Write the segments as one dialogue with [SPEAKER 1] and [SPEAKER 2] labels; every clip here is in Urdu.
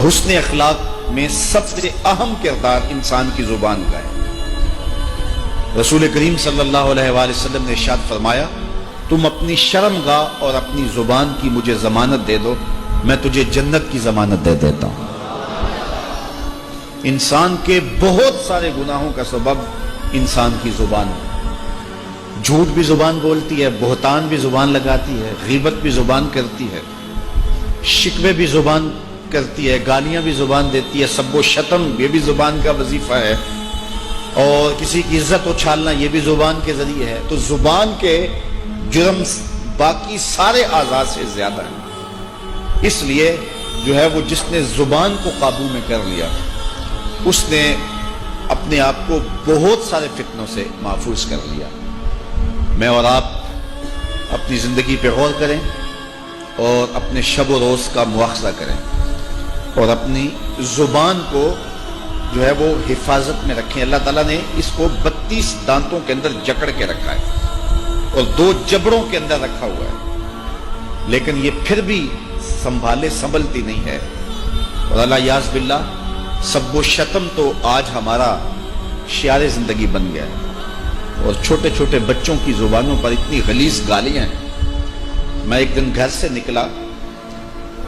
[SPEAKER 1] حسن اخلاق میں سب سے اہم کردار انسان کی زبان کا ہے۔ رسول کریم صلی اللہ علیہ وآلہ وسلم نے ارشاد فرمایا، تم اپنی شرم گاہ اور اپنی زبان کی مجھے ضمانت دے دو، میں تجھے جنت کی ضمانت دے دیتا ہوں۔ انسان کے بہت سارے گناہوں کا سبب انسان کی زبان ہے۔ جھوٹ بھی زبان بولتی ہے، بہتان بھی زبان لگاتی ہے، غیبت بھی زبان کرتی ہے، شکوے بھی زبان کرتی ہے، گالیاں بھی زبان دیتی ہے، سب و شتم یہ بھی زبان کا وظیفہ ہے، اور کسی کی عزت اچھالنا یہ بھی زبان کے ذریعے ہے۔ تو زبان کے جرم باقی سارے اعضاء سے زیادہ ہیں۔ اس لیے جو ہے وہ جس نے زبان کو قابو میں کر لیا، اس نے اپنے آپ کو بہت سارے فتنوں سے محفوظ کر لیا۔ میں اور آپ اپنی زندگی پہ غور کریں اور اپنے شب و روز کا مواخذہ کریں اور اپنی زبان کو جو ہے وہ حفاظت میں رکھیں۔ اللہ تعالیٰ نے اس کو 32 دانتوں کے اندر جکڑ کے رکھا ہے اور 2 جبڑوں کے اندر رکھا ہوا ہے، لیکن یہ پھر بھی سنبھلتی نہیں ہے۔ اور اللہ یاذ باللہ سب و شتم تو آج ہمارا شعار زندگی بن گیا ہے، اور چھوٹے چھوٹے بچوں کی زبانوں پر اتنی غلیظ گالیاں ہیں۔ میں ایک دن گھر سے نکلا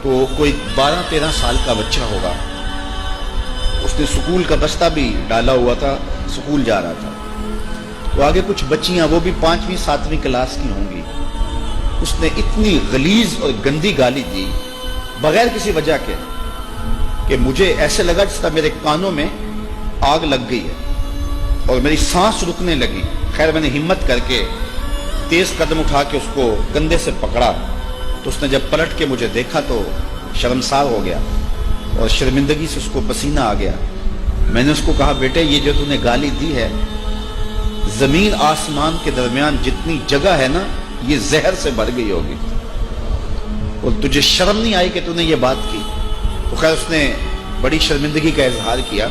[SPEAKER 1] تو کوئی 12-13 سال کا بچہ ہوگا، اس نے سکول کا بستہ بھی ڈالا ہوا تھا، سکول جا رہا تھا۔ تو آگے کچھ بچیاں، وہ بھی 5ویں 7ویں کلاس کی ہوں گی، اس نے اتنی غلیظ اور گندی گالی دی بغیر کسی وجہ کے کہ مجھے ایسے لگا جس طرح میرے کانوں میں آگ لگ گئی ہے اور میری سانس رکنے لگی۔ خیر میں نے ہمت کر کے تیز قدم اٹھا کے اس کو کندھے سے پکڑا، تو اس نے جب پلٹ کے مجھے دیکھا تو شرمسار ہو گیا اور شرمندگی سے اس کو پسینہ آ گیا۔ میں نے اس کو کہا، بیٹے یہ جو تو نے گالی دی ہے، زمین آسمان کے درمیان جتنی جگہ ہے نا، یہ زہر سے بھر گئی ہوگی، اور تجھے شرم نہیں آئی کہ تو نے یہ بات کی؟ تو خیر اس نے بڑی شرمندگی کا اظہار کیا۔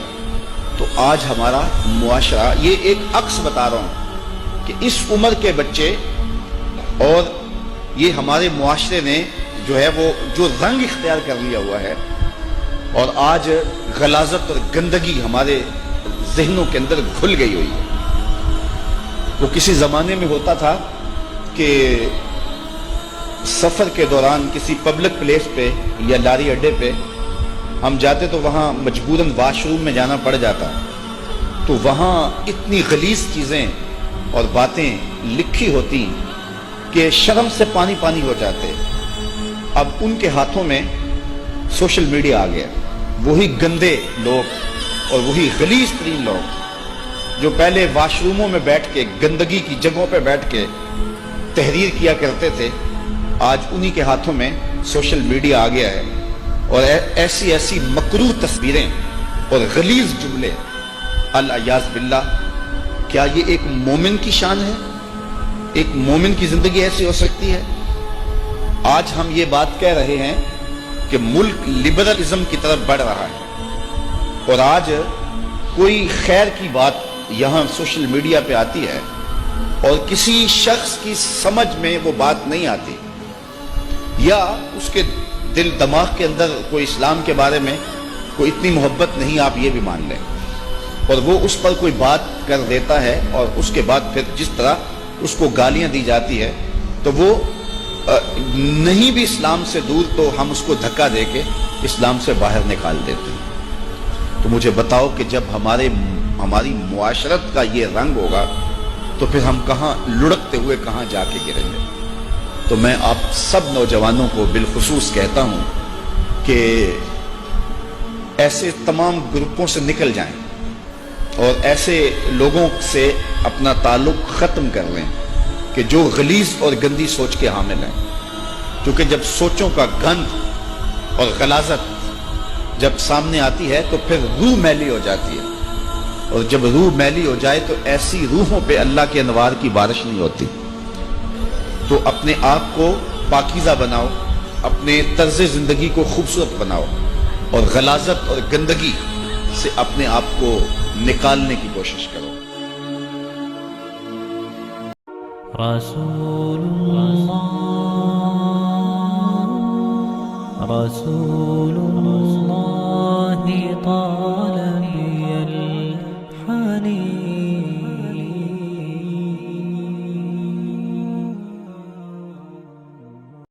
[SPEAKER 1] تو آج ہمارا معاشرہ، یہ ایک عکس بتا رہا ہوں کہ اس عمر کے بچے اور یہ ہمارے معاشرے نے جو ہے وہ جو رنگ اختیار کر لیا ہوا ہے، اور آج غلاظت اور گندگی ہمارے ذہنوں کے اندر گھل گئی ہوئی ہے۔ وہ کسی زمانے میں ہوتا تھا کہ سفر کے دوران کسی پبلک پلیس پہ یا لاری اڈے پہ ہم جاتے تو وہاں مجبوراً واش روم میں جانا پڑ جاتا، تو وہاں اتنی غلیظ چیزیں اور باتیں لکھی ہوتی کہ شرم سے پانی پانی ہو جاتے۔ اب ان کے ہاتھوں میں سوشل میڈیا آ گیا، وہی گندے لوگ اور وہی غلیظ ترین لوگ جو پہلے واش روموں میں بیٹھ کے گندگی کی جگہوں پہ بیٹھ کے تحریر کیا کرتے تھے، آج انہی کے ہاتھوں میں سوشل میڈیا آ گیا ہے، اور ایسی ایسی مکروہ تصویریں اور غلیظ جملے۔ الیاذ باللہ، کیا یہ ایک مومن کی شان ہے؟ ایک مومن کی زندگی ایسی ہو سکتی ہے؟ آج ہم یہ بات کہہ رہے ہیں کہ ملک لبرلزم کی طرف بڑھ رہا ہے، اور آج کوئی خیر کی بات یہاں سوشل میڈیا پہ آتی ہے اور کسی شخص کی سمجھ میں وہ بات نہیں آتی، یا اس کے دل دماغ کے اندر کوئی اسلام کے بارے میں کوئی اتنی محبت نہیں، آپ یہ بھی مان لیں، اور وہ اس پر کوئی بات کر دیتا ہے، اور اس کے بعد پھر جس طرح اس کو گالیاں دی جاتی ہے، تو وہ نہیں بھی اسلام سے دور تو ہم اس کو دھکا دے کے اسلام سے باہر نکال دیتے ہیں۔ تو مجھے بتاؤ کہ جب ہماری معاشرت کا یہ رنگ ہوگا تو پھر ہم کہاں لڑکتے ہوئے کہاں جا کے گریں گے؟ تو میں آپ سب نوجوانوں کو بالخصوص کہتا ہوں کہ ایسے تمام گروپوں سے نکل جائیں اور ایسے لوگوں سے اپنا تعلق ختم کر لیں کہ جو غلیظ اور گندی سوچ کے حامل ہیں، کیونکہ جب سوچوں کا گند اور غلاظت جب سامنے آتی ہے تو پھر روح میلی ہو جاتی ہے، اور جب روح میلی ہو جائے تو ایسی روحوں پہ اللہ کے انوار کی بارش نہیں ہوتی۔ تو اپنے آپ کو پاکیزہ بناؤ، اپنے طرز زندگی کو خوبصورت بناؤ، اور غلاظت اور گندگی سے اپنے آپ کو نکالنے کی کوشش کرو۔
[SPEAKER 2] رسول اللہ رسول اللہ